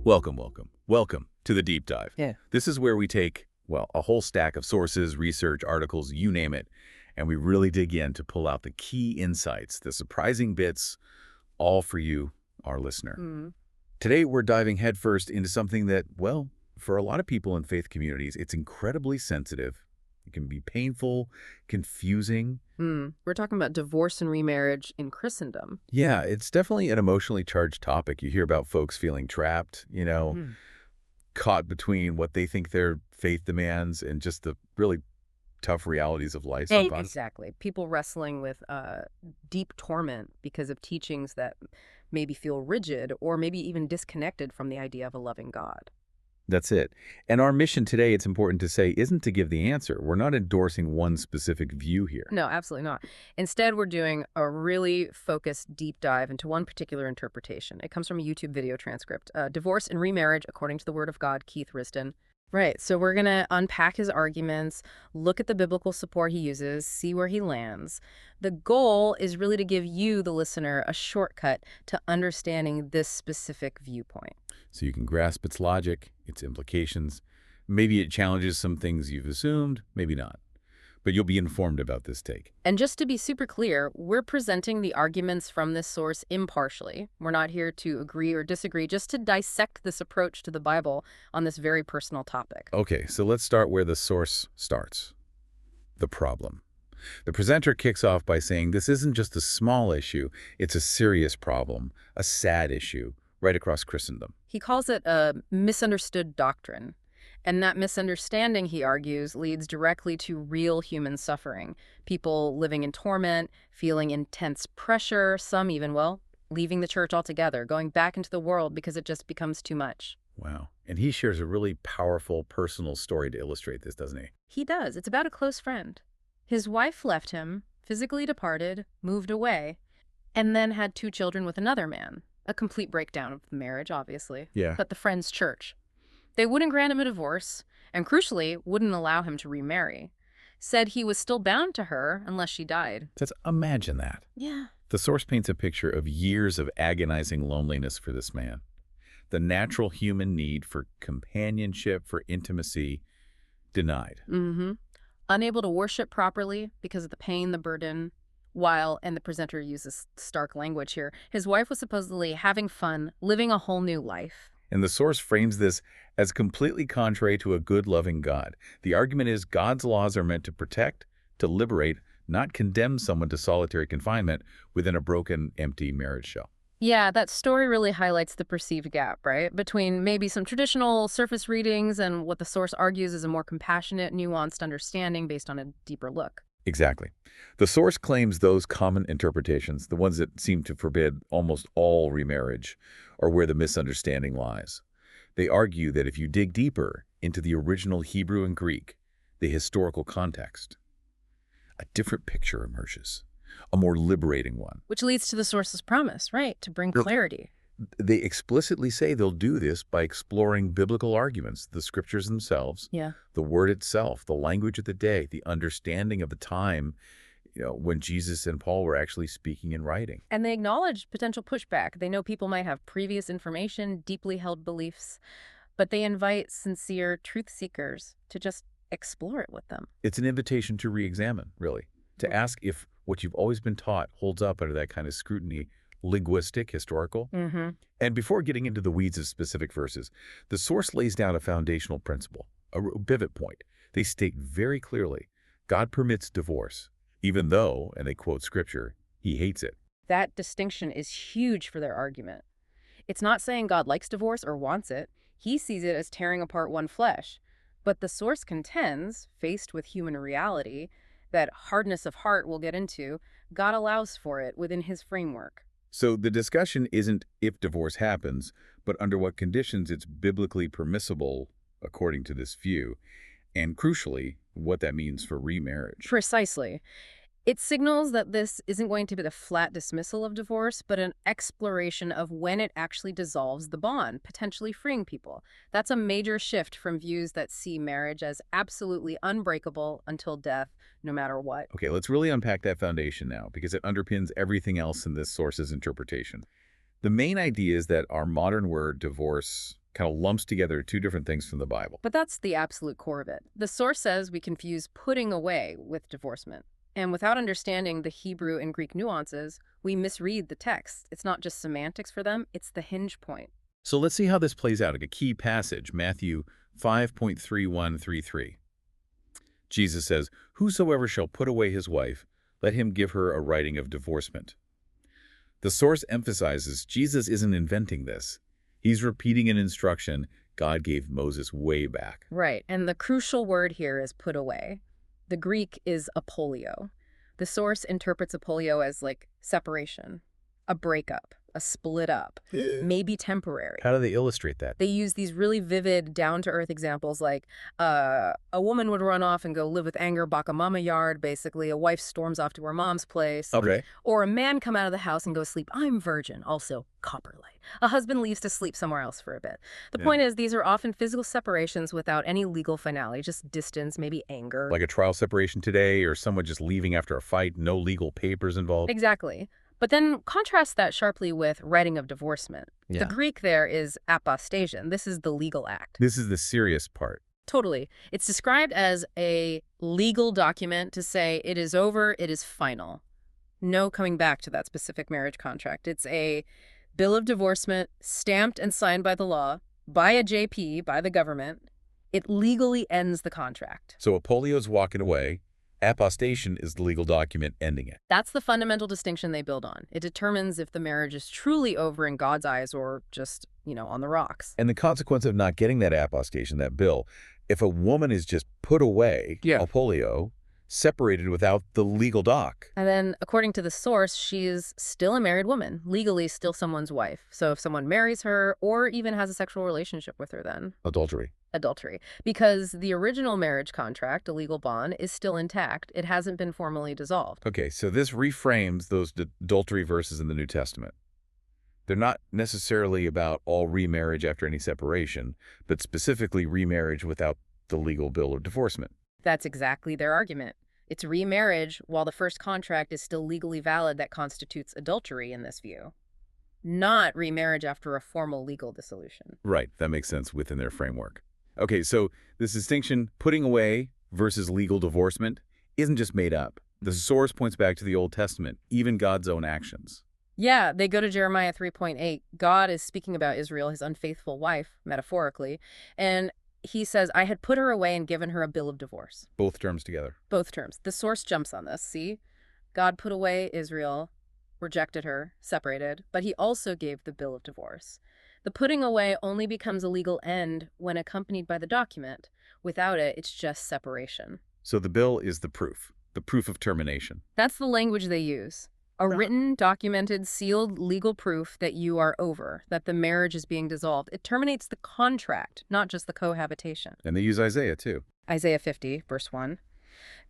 Welcome to the deep dive. Yeah. This is where we take, well, a whole stack of sources, research, articles, you name it, and we really dig in to pull out the key insights, the surprising bits, all for you, our listener. Mm. Today, we're diving headfirst into something that, well, for a lot of people in faith communities, it's incredibly sensitive. It can be painful, confusing. We're talking about divorce and remarriage in Christendom. Yeah, it's definitely an emotionally charged topic. You hear about folks feeling trapped, caught between what they think their faith demands and just the really tough realities of life sometimes. Exactly. People wrestling with deep torment because of teachings that maybe feel rigid or maybe even disconnected from the idea of a loving God. That's it. And our mission today, it's important to say, isn't to give the answer. We're not endorsing one specific view here. No, absolutely not. Instead, we're doing a really focused deep dive into one particular interpretation. It comes from a YouTube video transcript. Divorce and Remarriage According to the Word of God, Keith Risden. Right, so we're going to unpack his arguments, look at the biblical support he uses, see where he lands. The goal is really to give you, the listener, a shortcut to understanding this specific viewpoint. So you can grasp its logic, its implications. Maybe it challenges some things you've assumed, maybe not. But you'll be informed about this take. And just to be super clear, we're presenting the arguments from this source impartially. We're not here to agree or disagree, just to dissect this approach to the Bible on this very personal topic. Okay, so let's start where the source starts. The problem. The presenter kicks off by saying this isn't just a small issue, it's a serious problem, a sad issue, right across Christendom. He calls it a misunderstood doctrine. And that misunderstanding, he argues, leads directly to real human suffering. People living in torment, feeling intense pressure, some even, well, leaving the church altogether, going back into the world because it just becomes too much. Wow. And he shares a really powerful personal story to illustrate this, doesn't he? He does. It's about a close friend. His wife left him, physically departed, moved away, and then had 2 children with another man. A complete breakdown of the marriage, obviously. Yeah. But the friend's church. They wouldn't grant him a divorce, and crucially, wouldn't allow him to remarry. Said he was still bound to her unless she died. Just imagine that. Yeah. The source paints a picture of years of agonizing loneliness for this man. The natural human need for companionship, for intimacy, denied. Unable to worship properly because of the pain, the burden. While, and the presenter uses stark language here, his wife was supposedly having fun, living a whole new life. And the source frames this as completely contrary to a good, loving God. The argument is God's laws are meant to protect, to liberate, not condemn someone to solitary confinement within a broken, empty marriage shell. Yeah, that story really highlights the perceived gap, right? Between maybe some traditional surface readings and what the source argues is a more compassionate, nuanced understanding based on a deeper look. Exactly. The source claims those common interpretations, the ones that seem to forbid almost all remarriage, are where the misunderstanding lies. They argue that if you dig deeper into the original Hebrew and Greek, the historical context, a different picture emerges, a more liberating one. Which leads to the source's promise, right? To bring clarity. They explicitly say they'll do this by exploring biblical arguments, the scriptures themselves, the word itself, the language of the day, the understanding of the time, when Jesus and Paul were actually speaking and writing. And they acknowledge potential pushback. They know people might have previous information, deeply held beliefs, but they invite sincere truth seekers to just explore it with them. It's an invitation to re-examine, really, to ask if what you've always been taught holds up under that kind of scrutiny, linguistic, historical. And before getting into the weeds of specific verses, the source lays down a foundational principle, a pivot point. They state very clearly, God permits divorce, even though, and they quote scripture, he hates it. That distinction is huge for their argument. It's not saying God likes divorce or wants it. He sees it as tearing apart one flesh. But the source contends, faced with human reality, that hardness of heart we'll get into, God allows for it within his framework. So the discussion isn't if divorce happens, but under what conditions it's biblically permissible, according to this view, and crucially, what that means for remarriage. Precisely. It signals that this isn't going to be the flat dismissal of divorce, but an exploration of when it actually dissolves the bond, potentially freeing people. That's a major shift from views that see marriage as absolutely unbreakable until death, no matter what. Okay, let's really unpack that foundation now, because it underpins everything else in this source's interpretation. The main idea is that our modern word divorce kind of lumps together two different things from the Bible. But that's the absolute core of it. The source says we confuse putting away with divorcement. And without understanding the Hebrew and Greek nuances, we misread the text. It's not just semantics for them, it's the hinge point. So let's see how this plays out. A key passage, Matthew 5.3133. Jesus says, "Whosoever shall put away his wife, let him give her a writing of divorcement." The source emphasizes Jesus isn't inventing this. He's repeating an instruction God gave Moses way back. Right, and the crucial word here is put away. The Greek is apolio. The source interprets apolio as like separation, a breakup, a split up, maybe temporary. How do they illustrate that? They use these really vivid, down-to-earth examples like a woman would run off and go live with anger, baka mama yard, basically. A wife storms off to her mom's place. Okay. Or a man come out of the house and go sleep, I'm virgin, also copper light. A husband leaves to sleep somewhere else for a bit. The point is, these are often physical separations without any legal finality, just distance, maybe anger. Like a trial separation today, or someone just leaving after a fight, no legal papers involved. Exactly. But then contrast that sharply with writing of divorcement. Yeah. The Greek there is apostasian. This is the legal act. This is the serious part. Totally. It's described as a legal document to say it is over, it is final. No coming back to that specific marriage contract. It's a bill of divorcement stamped and signed by the law, by a JP, by the government. It legally ends the contract. So apolio's walking away. Apostation is the legal document ending it. That's the fundamental distinction they build on. It determines if the marriage is truly over in God's eyes or just, on the rocks. And the consequence of not getting that apostation, that bill, if a woman is just put away, apolio, separated without the legal doc. And then, according to the source, she is still a married woman, legally still someone's wife. So if someone marries her or even has a sexual relationship with her then. Adultery. Because the original marriage contract, a legal bond, is still intact. It hasn't been formally dissolved. Okay, so this reframes those adultery verses in the New Testament. They're not necessarily about all remarriage after any separation, but specifically remarriage without the legal bill of divorcement. That's exactly their argument. It's remarriage while the first contract is still legally valid that constitutes adultery in this view. Not remarriage after a formal legal dissolution. Right, that makes sense within their framework. Okay, so this distinction, putting away versus legal divorcement, isn't just made up. The source points back to the Old Testament, even God's own actions. Yeah, they go to Jeremiah 3.8. God is speaking about Israel, his unfaithful wife, metaphorically, and he says, I had put her away and given her a bill of divorce. Both terms together. Both terms. The source jumps on this, see? God put away Israel, rejected her, separated, but he also gave the bill of divorce. The putting away only becomes a legal end when accompanied by the document. Without it, it's just separation. So the bill is the proof of termination. That's the language they use. A written, documented, sealed legal proof that you are over, that the marriage is being dissolved. It terminates the contract, not just the cohabitation. And they use Isaiah, too. Isaiah 50, verse 1.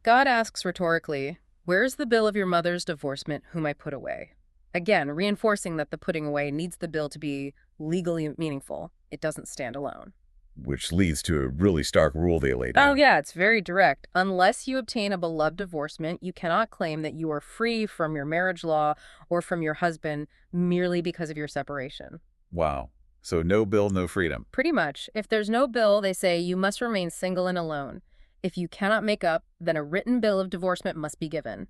God asks rhetorically, where's the bill of your mother's divorcement whom I put away? Again, reinforcing that the putting away needs the bill to be legally meaningful. It doesn't stand alone. Which leads to a really stark rule they laid down. Oh, yeah, it's very direct. Unless you obtain a beloved divorcement, you cannot claim that you are free from your marriage law or from your husband merely because of your separation. Wow. So no bill, no freedom. Pretty much. If there's no bill, they say you must remain single and alone. If you cannot make up, then a written bill of divorcement must be given.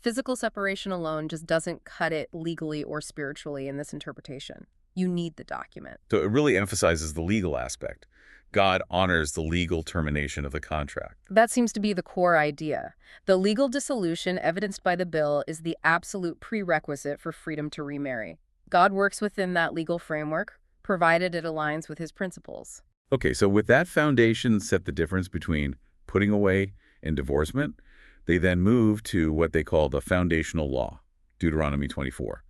Physical separation alone just doesn't cut it legally or spiritually in this interpretation. You need the document. So it really emphasizes the legal aspect. God honors the legal termination of the contract. That seems to be the core idea. The legal dissolution evidenced by the bill is the absolute prerequisite for freedom to remarry. God works within that legal framework, provided it aligns with his principles. Okay, so with that foundation set the difference between putting away and divorcement, they then move to what they call the foundational law, Deuteronomy 24,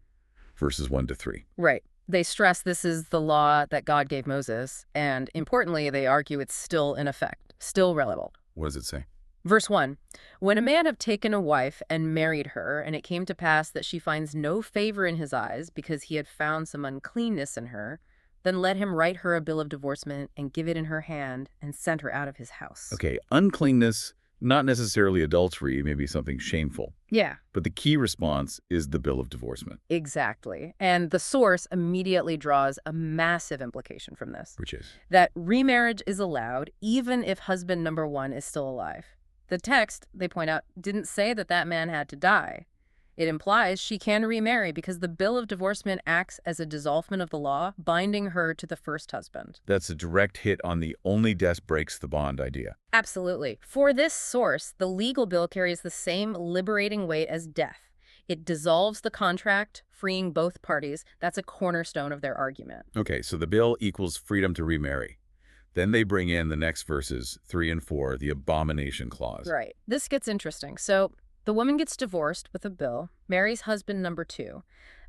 verses 1 to 3. Right. They stress this is the law that God gave Moses, and importantly, they argue it's still in effect, still relevant. What does it say? Verse 1, when a man have taken a wife and married her, and it came to pass that she finds no favor in his eyes because he had found some uncleanness in her, then let him write her a bill of divorcement and give it in her hand and send her out of his house. Okay, uncleanness Not necessarily adultery, maybe something shameful. Yeah. But the key response is the bill of divorcement. Exactly. And the source immediately draws a massive implication from this. Which is? That remarriage is allowed even if husband number one is still alive. The text, they point out, didn't say that that man had to die. It implies she can remarry because the bill of divorcement acts as a dissolvement of the law, binding her to the first husband. That's a direct hit on the only death breaks the bond idea. Absolutely. For this source, the legal bill carries the same liberating weight as death. It dissolves the contract, freeing both parties. That's a cornerstone of their argument. Okay, so the bill equals freedom to remarry. Then they bring in the next verses, 3 and 4, the abomination clause. Right. This gets interesting. So the woman gets divorced with a bill, marries husband number two.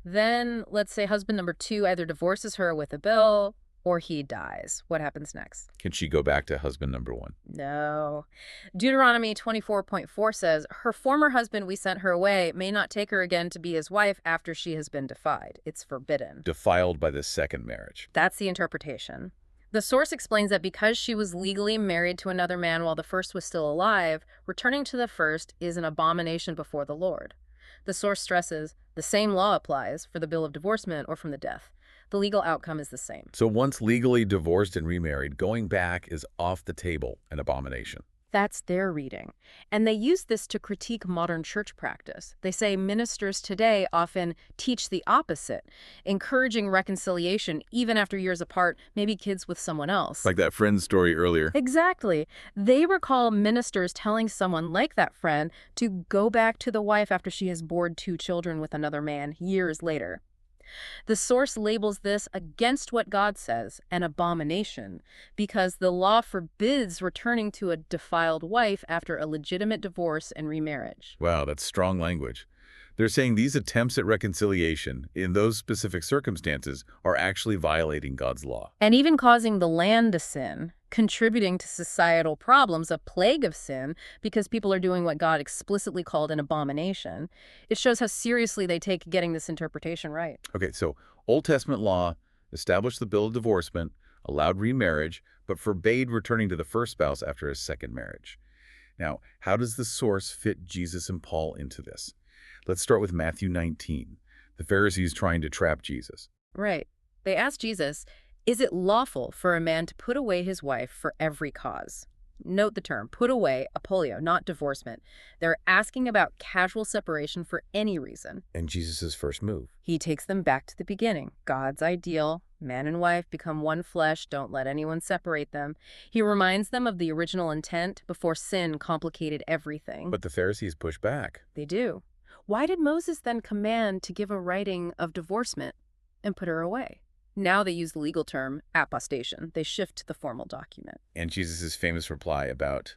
Then, let's say husband number two either divorces her with a bill or he dies. What happens next? Can she go back to husband number one? No. Deuteronomy 24.4 says, her former husband we sent her away may not take her again to be his wife after she has been defied. It's forbidden. Defiled by the second marriage. That's the interpretation. The source explains that because she was legally married to another man while the first was still alive, returning to the first is an abomination before the Lord. The source stresses the same law applies for the bill of divorcement or from the death. The legal outcome is the same. So once legally divorced and remarried, going back is off the table, an abomination. That's their reading. And they use this to critique modern church practice. They say ministers today often teach the opposite, encouraging reconciliation even after years apart, maybe kids with someone else. Like that friend's story earlier. Exactly. They recall ministers telling someone like that friend to go back to the wife after she has borne 2 children with another man years later. The source labels this against what God says, an abomination, because the law forbids returning to a defiled wife after a legitimate divorce and remarriage. Wow, that's strong language. They're saying these attempts at reconciliation in those specific circumstances are actually violating God's law. And even causing the land to sin, contributing to societal problems, a plague of sin, because people are doing what God explicitly called an abomination. It shows how seriously they take getting this interpretation right. Okay, so Old Testament law established the bill of divorcement, allowed remarriage, but forbade returning to the first spouse after a second marriage. Now, how does the source fit Jesus and Paul into this? Let's start with Matthew 19, the Pharisees trying to trap Jesus. Right. They asked Jesus, is it lawful for a man to put away his wife for every cause? Note the term, put away, apolio, not divorcement. They're asking about casual separation for any reason. And Jesus' first move. He takes them back to the beginning. God's ideal, man and wife become one flesh, don't let anyone separate them. He reminds them of the original intent before sin complicated everything. But the Pharisees push back. They do. Why did Moses then command to give a writing of divorcement and put her away? Now they use the legal term apostation. They shift to the formal document. And Jesus' famous reply about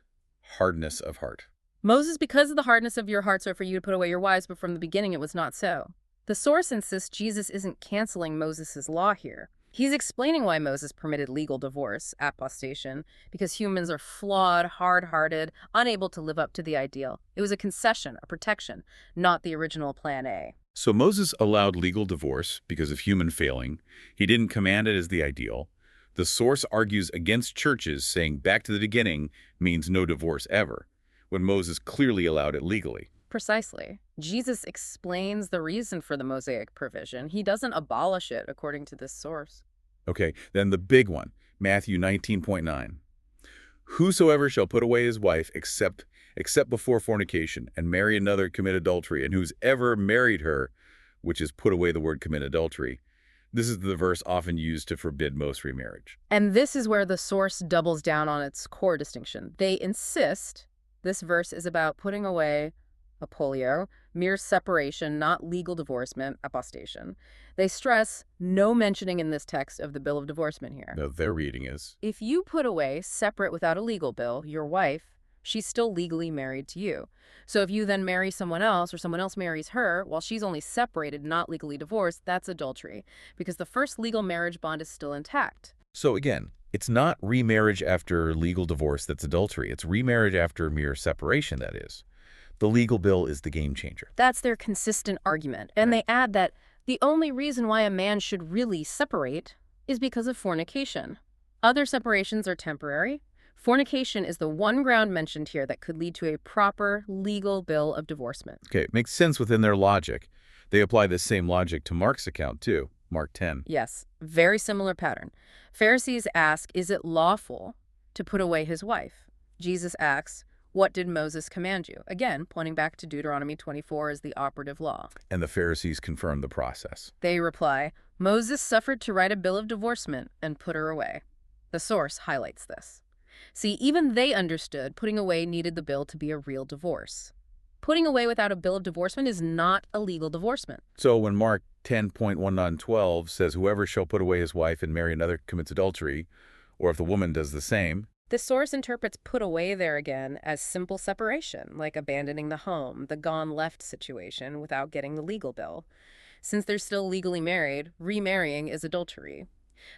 hardness of heart. Moses, because of the hardness of your heart, so for you to put away your wives, but from the beginning it was not so. The source insists Jesus isn't canceling Moses' law here. He's explaining why Moses permitted legal divorce, apostation, because humans are flawed, hard-hearted, unable to live up to the ideal. It was a concession, a protection, not the original plan A. So Moses allowed legal divorce because of human failing. He didn't command it as the ideal. The source argues against churches saying back to the beginning means no divorce ever, when Moses clearly allowed it legally. Precisely. Jesus explains the reason for the Mosaic provision. He doesn't abolish it, according to this source. Okay, then the big one, Matthew 19.9. Whosoever shall put away his wife except before fornication, and marry another commit adultery, and who's ever married her, which is put away the word commit adultery. This is the verse often used to forbid most remarriage. And this is where the source doubles down on its core distinction. They insist this verse is about putting away apolio, mere separation, not legal divorcement, apostation. They stress no mentioning in this text of the bill of divorcement here. No, their reading is, If you put away, separate without a legal bill, your wife, she's still legally married to you. So if you then marry someone else or someone else marries her while she's only separated, not legally divorced, that's adultery because the first legal marriage bond is still intact. so again, it's not remarriage after legal divorce that's adultery. It's remarriage after mere separation, that is. The legal bill is the game changer. That's their consistent argument. And they add that the only reason why a man should really separate is because of fornication. Other separations are temporary. Fornication is the one ground mentioned here that could lead to a proper legal bill of divorcement. Okay, it makes sense within their logic. They apply this same logic to Mark's account, too, Mark 10. Yes, very similar pattern. Pharisees ask, is it lawful to put away his wife? Jesus asks, what did Moses command you? Again, pointing back to Deuteronomy 24 as the operative law. And the Pharisees confirm the process. They reply, Moses suffered to write a bill of divorcement and put her away. The source highlights this. See, even they understood putting away needed the bill to be a real divorce. Putting away without a bill of divorcement is not a legal divorcement. So when Mark 10.1912 says, whoever shall put away his wife and marry another commits adultery, or if the woman does the same, the source interprets put away there again as simple separation, like abandoning the home, the gone left situation, without getting the legal bill. Since they're still legally married, remarrying is adultery.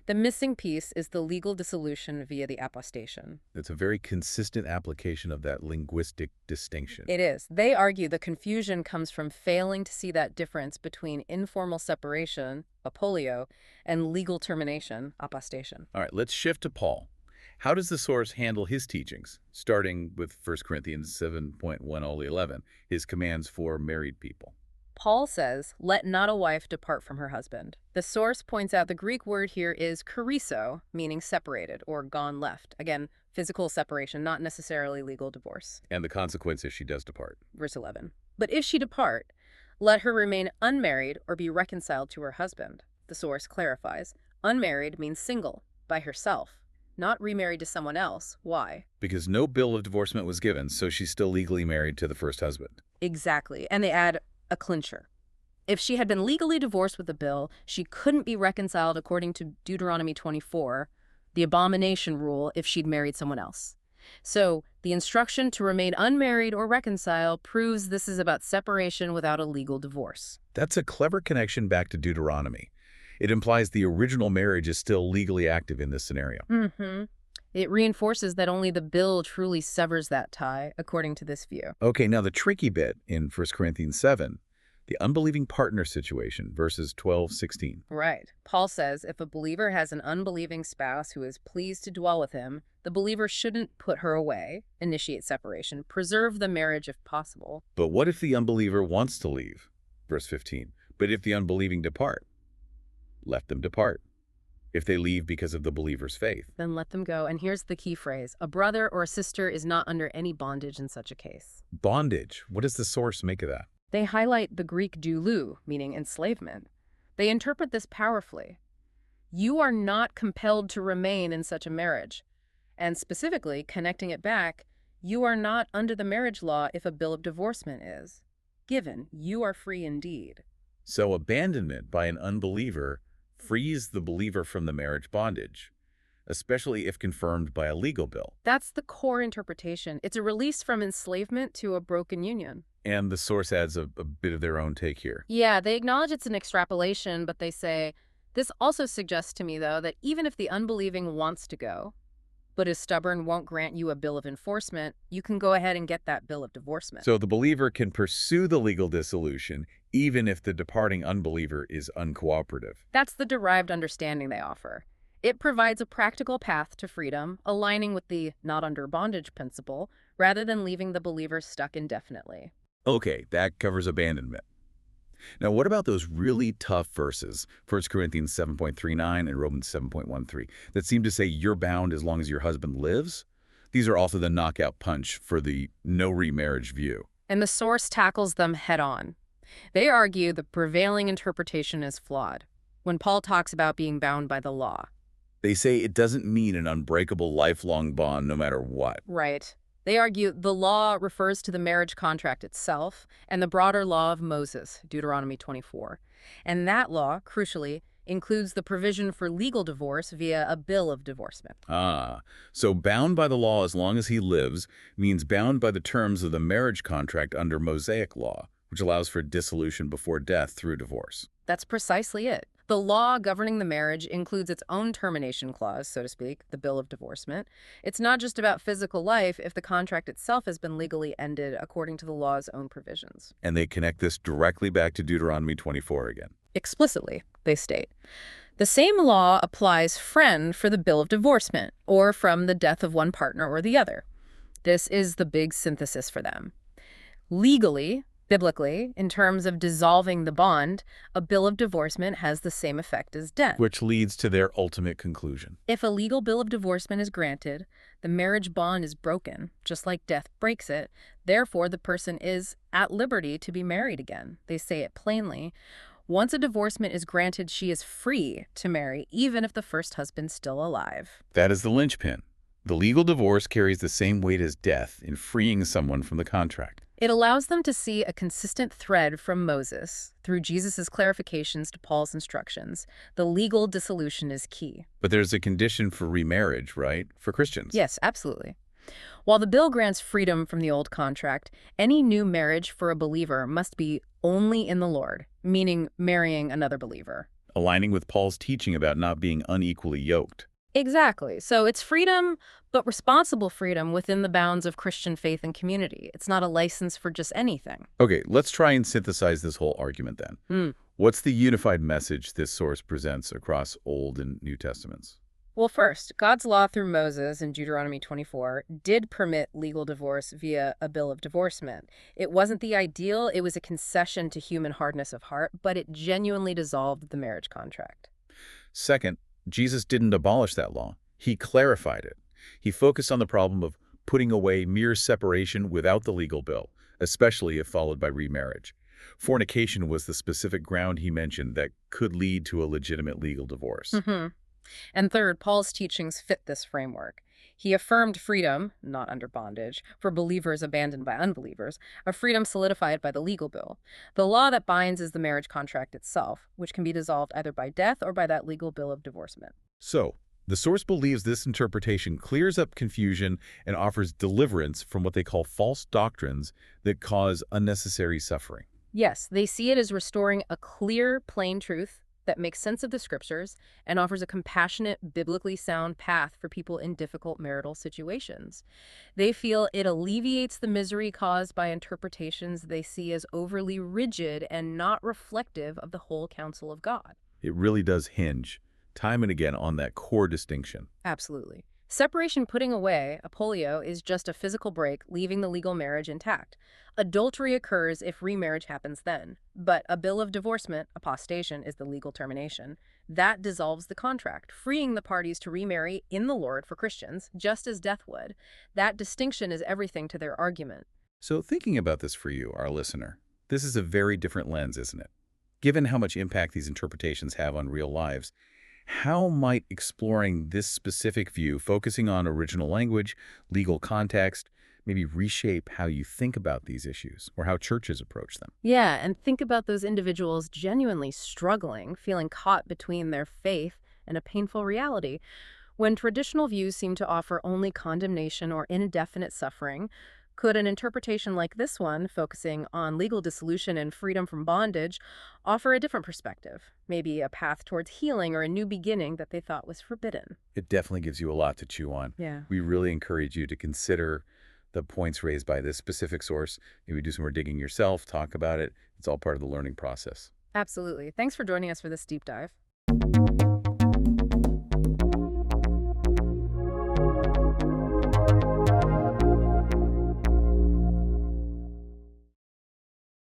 The missing piece is the legal dissolution via the apostation. it's a very consistent application of that linguistic distinction. It is. They argue the confusion comes from failing to see that difference between informal separation, apolio, and legal termination, apostation. All right, let's shift to Paul. How does the source handle his teachings, starting with 1 Corinthians 7.10-11, his commands for married people? Paul says, let not a wife depart from her husband. The source points out the Greek word here is chariso, meaning separated or gone left. Again, physical separation, not necessarily legal divorce. And the consequence if she does depart. Verse 11. But if she depart, let her remain unmarried or be reconciled to her husband. The source clarifies, unmarried means single, by herself, not remarried to someone else. Why? Because no bill of divorcement was given, so she's still legally married to the first husband. Exactly. And they add a clincher. If she had been legally divorced with a bill, she couldn't be reconciled according to Deuteronomy 24, the abomination rule, if she'd married someone else. So the instruction to remain unmarried or reconcile proves this is about separation without a legal divorce. That's a clever connection back to Deuteronomy. It implies the original marriage is still legally active in this scenario. It reinforces that only the bill truly severs that tie, according to this view. Okay, now the tricky bit in 1 Corinthians 7, the unbelieving partner situation, verses 12-16. Right. Paul says if a believer has an unbelieving spouse who is pleased to dwell with him, the believer shouldn't put her away, initiate separation, preserve the marriage if possible. But what if the unbeliever wants to leave? Verse 15. But if the unbelieving depart, let them depart. If they leave because of the believer's faith, then let them go. And here's the key phrase. A brother or a sister is not under any bondage in such a case. Bondage. What does the source make of that? They highlight the Greek doulou, meaning enslavement. They interpret this powerfully. You are not compelled to remain in such a marriage. And specifically, connecting it back, you are not under the marriage law if a bill of divorcement is given. You are free indeed. So abandonment by an unbeliever frees the believer from the marriage bondage, especially if confirmed by a legal bill. That's the core interpretation. It's a release from enslavement to a broken union. And the source adds a bit of their own take here. Yeah, they acknowledge it's an extrapolation, but they say, this also suggests to me, though, that even if the unbelieving wants to go, but is stubborn, won't grant you a bill of enforcement, you can go ahead and get that bill of divorcement. So the believer can pursue the legal dissolution even if the departing unbeliever is uncooperative. That's the derived understanding they offer. It provides a practical path to freedom, aligning with the not under bondage principle, rather than leaving the believer stuck indefinitely. Okay, that covers abandonment. Now, what about those really tough verses, 1 Corinthians 7.39 and Romans 7.13, that seem to say you're bound as long as your husband lives? These are also the knockout punch for the no remarriage view. And the source tackles them head-on. They argue the prevailing interpretation is flawed when Paul talks about being bound by the law. They say it doesn't mean an unbreakable lifelong bond no matter what. Right. They argue the law refers to the marriage contract itself and the broader law of Moses, Deuteronomy 24. And that law, crucially, includes the provision for legal divorce via a bill of divorcement. So bound by the law as long as he lives means bound by the terms of the marriage contract under Mosaic law, which allows for dissolution before death through divorce. That's precisely it. The law governing the marriage includes its own termination clause, so to speak, the bill of divorcement. It's not just about physical life if the contract itself has been legally ended according to the law's own provisions. And they connect this directly back to Deuteronomy 24 again. Explicitly, they state, The same law applies friend for the bill of divorcement, or from the death of one partner or the other. This is the big synthesis for them. Legally, biblically, in terms of dissolving the bond, a bill of divorcement has the same effect as death. Which leads to their ultimate conclusion. If a legal bill of divorcement is granted, the marriage bond is broken, just like death breaks it. Therefore, the person is at liberty to be married again. They say it plainly. Once a divorcement is granted, she is free to marry, even if the first husband's still alive. That is the linchpin. The legal divorce carries the same weight as death in freeing someone from the contract. It allows them to see a consistent thread from Moses through Jesus' clarifications to Paul's instructions. The legal dissolution is key. But there's a condition for remarriage, right? For Christians. Yes, absolutely. While the bill grants freedom from the old contract, any new marriage for a believer must be only in the Lord, meaning marrying another believer. Aligning with Paul's teaching about not being unequally yoked. Exactly. So it's freedom, but responsible freedom within the bounds of Christian faith and community. It's not a license for just anything. Okay, let's try and synthesize this whole argument then. What's the unified message this source presents across Old and New Testaments? Well, first, God's law through Moses in Deuteronomy 24 did permit legal divorce via a bill of divorcement. It wasn't the ideal, it was a concession to human hardness of heart, but it genuinely dissolved the marriage contract. Second, Jesus didn't abolish that law. He clarified it. He focused on the problem of putting away mere separation without the legal bill, especially if followed by remarriage. Fornication was the specific ground he mentioned that could lead to a legitimate legal divorce. And third, Paul's teachings fit this framework. He affirmed freedom, not under bondage, for believers abandoned by unbelievers, a freedom solidified by the legal bill. The law that binds is the marriage contract itself, which can be dissolved either by death or by that legal bill of divorcement. So, the source believes this interpretation clears up confusion and offers deliverance from what they call false doctrines that cause unnecessary suffering. Yes, they see it as restoring a clear, plain truth that makes sense of the scriptures and offers a compassionate, biblically sound path for people in difficult marital situations. They feel it alleviates the misery caused by interpretations they see as overly rigid and not reflective of the whole counsel of God. It really does hinge, time and again, on that core distinction. Absolutely. Separation putting away, apolio, is just a physical break, leaving the legal marriage intact. Adultery occurs if remarriage happens then, but a bill of divorcement, apostation, is the legal termination. That dissolves the contract, freeing the parties to remarry in the Lord for Christians, just as death would. That distinction is everything to their argument. So thinking about this for you, our listener, this is a very different lens, isn't it? Given how much impact these interpretations have on real lives, how might exploring this specific view, focusing on original language, legal context, maybe reshape how you think about these issues or how churches approach them? Yeah, and think about those individuals genuinely struggling, feeling caught between their faith and a painful reality. When traditional views seem to offer only condemnation or indefinite suffering, could an interpretation like this one, focusing on legal dissolution and freedom from bondage, offer a different perspective? Maybe a path towards healing or a new beginning that they thought was forbidden. It definitely gives you a lot to chew on. Yeah. We really encourage you to consider the points raised by this specific source. Maybe do some more digging yourself, talk about it. It's all part of the learning process. Absolutely. Thanks for joining us for this deep dive.